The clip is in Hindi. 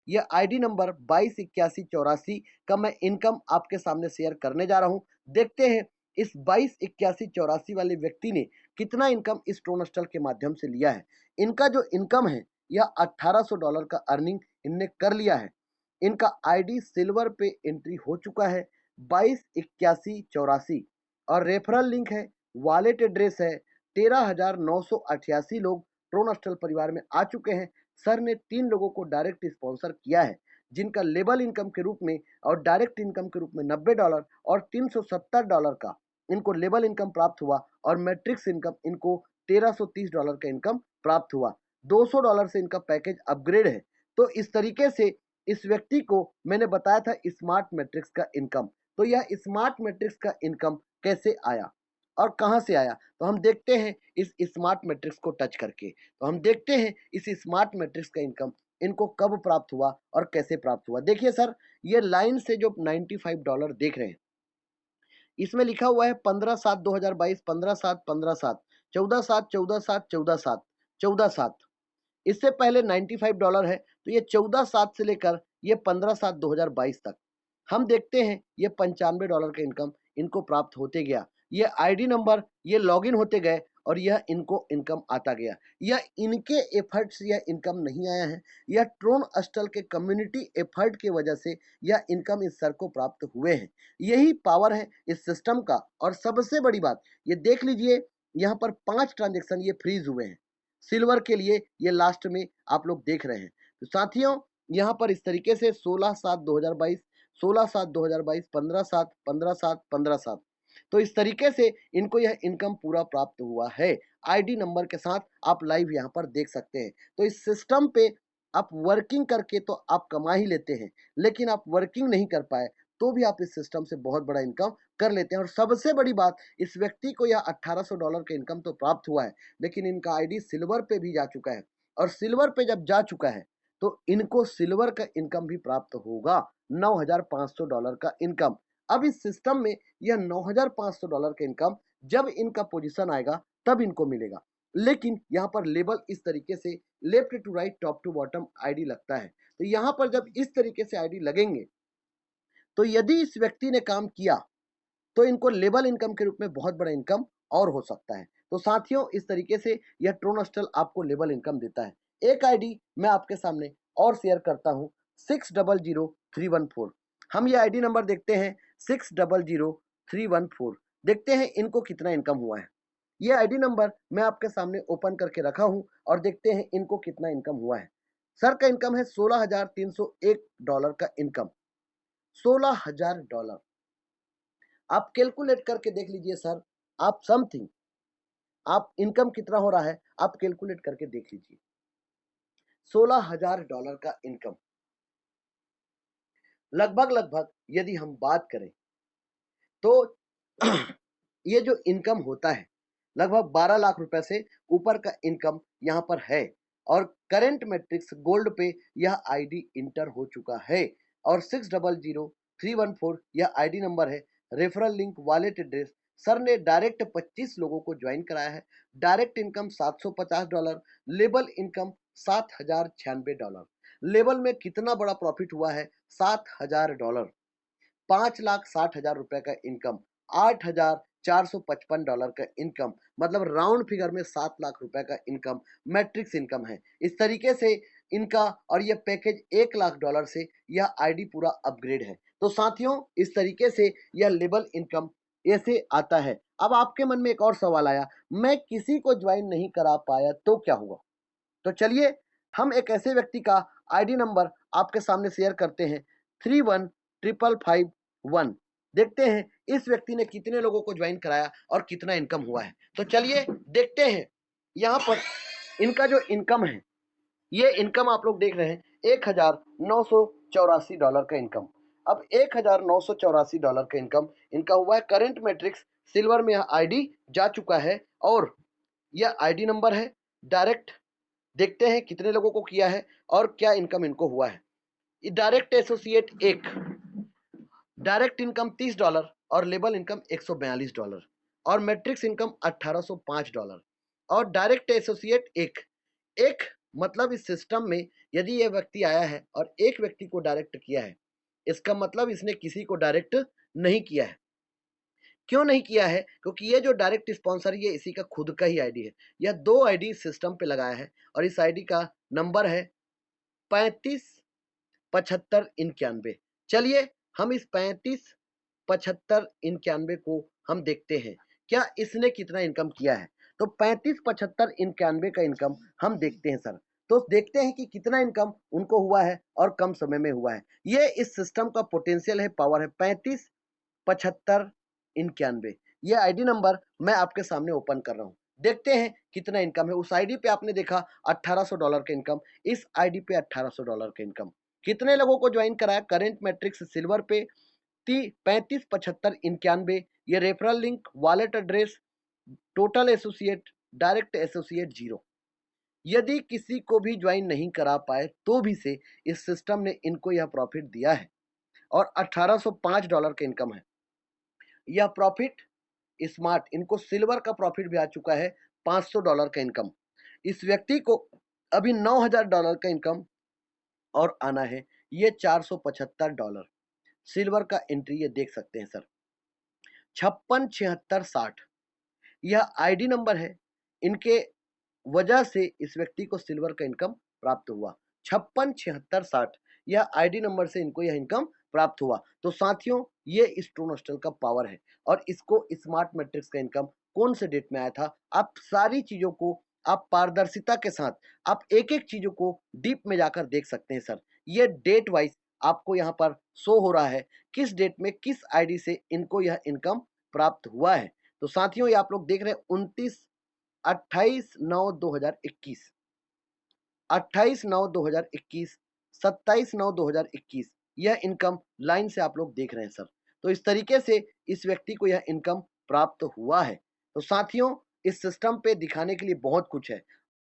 यह आईडी नंबर 228184 का मैं इनकम आपके सामने शेयर करने जा रहा हूं। देखते हैं इस 228184 वाले व्यक्ति ने कितना इनकम इस ट्रोनस्टल के माध्यम से लिया है। इनका जो इनकम है यह $1800 का अर्निंग इनने कर लिया है। इनका आईडी सिल्वर पे एंट्री हो चुका है 228184 और रेफरल लिंक है, वॉलेट एड्रेस है। 13,988 लोग ट्रोनस्टल परिवार में आ चुके हैं। सर ने 3 लोगों को डायरेक्ट स्पॉन्सर किया है, जिनका लेबल इनकम के रूप में और डायरेक्ट इनकम के रूप में $90 और $370 का इनको लेबल इनकम प्राप्त हुआ और मैट्रिक्स इनकम इनको $1330 का इनकम प्राप्त हुआ। $200 से इनका पैकेज अपग्रेड है। तो इस तरीके से इस व्यक्ति को मैंने बताया था स्मार्ट मैट्रिक्स का इनकम। तो यह स्मार्ट मैट्रिक्स का इनकम कैसे आया और कहां से आया, तो हम देखते हैं इस स्मार्ट मैट्रिक्स को टच करके। तो हम देखते हैं इस स्मार्ट मैट्रिक्स का इनकम इनको कब प्राप्त हुआ और कैसे प्राप्त हुआ। देखिए सर, ये लाइन से जो $95 देख रहे हैं, इसमें लिखा हुआ है 15/7/2022, 15/7, 15/7, 14/7, 14/7, 14/7, 14/7। इससे पहले $95 है, तो ये 14/7 से लेकर ये 15/7/2022 तक हम देखते हैं ये $95 का इनकम इनको प्राप्त होते गया। ये आईडी नंबर ये लॉगिन होते गए और यह इनको इनकम आता गया। यह इनके एफर्ट से यह इनकम नहीं आया है, यह ट्रोन अस्टल के कम्युनिटी एफर्ट की वजह से यह इनकम इस सर को प्राप्त हुए हैं। यही पावर है इस सिस्टम का। और सबसे बड़ी बात ये देख लीजिए, यहाँ पर 5 ट्रांजेक्शन ये फ्रीज हुए हैं सिल्वर के लिए, ये लास्ट में आप लोग देख रहे हैं। तो साथियों, यहाँ पर इस तरीके से 16/7/2022, 16/7/2022, 15/7, 15/7, 15/7, तो इस तरीके से इनको यह इनकम पूरा प्राप्त हुआ है। आईडी नंबर के साथ आप लाइव यहाँ पर देख सकते हैं। तो इस सिस्टम पे आप वर्किंग करके तो आप कमा ही लेते हैं, लेकिन आप वर्किंग नहीं कर पाए तो भी आप इस सिस्टम से बहुत बड़ा इनकम कर लेते हैं। और सबसे बड़ी बात, इस व्यक्ति को यह $1800 का इनकम तो प्राप्त हुआ है, लेकिन इनका आईडी सिल्वर पे भी जा चुका है। और सिल्वर पे जब जा चुका है तो इनको सिल्वर का इनकम भी प्राप्त होगा, $9500 का इनकम। अब इस सिस्टम में यह $9500 का इनकम जब इनका पोजीशन आएगा तब इनको मिलेगा। लेकिन यहाँ पर लेबल इस तरीके से left to right, top to bottom ID लगता है। तो यहाँ पर जब इस तरीके से आईडी लगेंगे तो यदि इस व्यक्ति ने काम किया तो इनको लेबल इनकम के रूप में बहुत बड़ा इनकम और हो सकता है। तो साथियों, इस तरीके से यह ट्रोनस्टल आपको लेबल इनकम देता है। एक आईडी मैं आपके सामने और शेयर करता हूं, 600314। हम ये आईडी नंबर देखते हैं 600314। देखते हैं इनको कितना इनकम हुआ है। ये आईडी नंबर मैं आपके सामने ओपन करके रखा हूं और देखते हैं इनको कितना इनकम हुआ है। सर का इनकम है $16,301 का इनकम, $16,000। आप कैलकुलेट करके देख लीजिए सर, आप समथिंग आप इनकम कितना हो रहा है आप कैलकुलेट करके देख लीजिए। $16,000 का इनकम, लगभग यदि हम बात करें तो ये जो इनकम होता है लगभग 12 लाख रुपए से ऊपर का इनकम यहाँ पर है। और करेंट मैट्रिक्स गोल्ड पे यह आईडी इंटर हो चुका है। और 600314 यह आईडी नंबर है। Referral link, wallet address, sir ने डायरेक्ट 25 लोगों को ज्वाइन कराया है। Direct income $750, label income $7096। Label में कितना बड़ा प्रॉफिट हुआ है, $7000, $5,60,000 रुपए का इनकम, $8,455 का इनकम, मतलब राउंड फिगर में 7 लाख रुपए का इनकम मैट्रिक्स इनकम है। इस तरीके से इनका और यह पैकेज $1,00,000 से यह आईडी पूरा अपग्रेड है। तो साथियों, इस तरीके से यह लेबल इनकम ऐसे आता है। अब आपके मन में एक और सवाल आया, मैं किसी को ज्वाइन नहीं करा पाया तो क्या हुआ। तो चलिए हम एक ऐसे व्यक्ति का आईडी नंबर आपके सामने शेयर करते हैं, 315551। देखते हैं इस व्यक्ति ने कितने लोगों को ज्वाइन कराया और कितना इनकम हुआ है। तो चलिए देखते हैं। यहाँ पर इनका जो इनकम है, ये इनकम आप लोग देख रहे हैं $1,984 का इनकम। अब $1,984 का इनकम इनका हुआ है। करंट मैट्रिक्स सिल्वर में यह आईडी जा चुका है और यह आईडी नंबर है। डायरेक्ट देखते हैं कितने लोगों को किया है और क्या इनकम इनको हुआ है। डायरेक्ट एसोसिएट 1, डायरेक्ट इनकम $30 और लेबल इनकम $142 और मैट्रिक्स इनकम $1,805। और डायरेक्ट एसोसिएट 1 मतलब इस सिस्टम में यदि ये व्यक्ति आया है और एक व्यक्ति को डायरेक्ट किया है, इसका मतलब इसने किसी को डायरेक्ट नहीं किया है। क्यों नहीं किया है? क्योंकि ये जो डायरेक्ट स्पॉन्सर ये इसी का खुद का ही आईडी है। यह 2 आईडी सिस्टम पे लगाया है और इस आईडी का नंबर है 35 75 91। चलिए हम इस 35 75 91 को हम देखते हैं, क्या इसने कितना इनकम किया है। तो 35 75 91 का इनकम हम देखते हैं सर। तो देखते हैं कि कितना इनकम उनको हुआ है और कम समय में हुआ है। ये इस सिस्टम का पोटेंशियल है, पावर है 35 75 91। ये आईडी नंबर मैं आपके सामने ओपन कर रहा हूँ। देखते हैं कितना इनकम है। उस आईडी पे आपने देखा $1800 का इनकम, इस आईडी पे $1800 का इनकम। कितने लोगों को ज्वाइन कराया? करेंट मैट्रिक्स सिल्वर पे 35 75 91। ये referral link, wallet address, total associate, direct associate 0। यदि किसी को भी ज्वाइन नहीं करा पाए तो भी से इस सिस्टम ने इनको यह प्रॉफिट दिया है और $1805 का इनकम है। यह प्रॉफिट स्मार्ट, इनको सिल्वर का प्रॉफिट भी आ चुका है $500 का इनकम। इस व्यक्ति को अभी $9000 का इनकम और आना है। ये $475 सिल्वर का एंट्री ये देख सकते हैं सर। 56 76 60 यह आईडी नंबर है। इनके वजह से इस व्यक्ति को सिल्वर का इनकम प्राप्त हुआ। 56 76 60 यह आईडी नंबर से इनको यह इनकम प्राप्त हुआ। तो साथियों ये इस ट्रूनस्टल का पावर है और इसको स्मार्ट मैट्रिक्स का इनकम कौन से डेट में आया था, आप सारी चीजों को आप पारदर्शिता के साथ आप एक एक चीजों को डीप में जाकर देख सकते हैं सर। ये डेट वाइज आपको यहाँ पर शो हो रहा है किस डेट में किस आईडी से इनको यह इनकम प्राप्त हुआ है। तो साथियों ये आप लोग देख रहे हैं 28/9/2021, 28/9/2021, 27/9/2021 यह इनकम लाइन से आप लोग देख रहे हैं सर। तो इस तरीके से इस व्यक्ति को यह इनकम प्राप्त हुआ है। तो साथियों इस सिस्टम पे दिखाने के लिए बहुत कुछ है।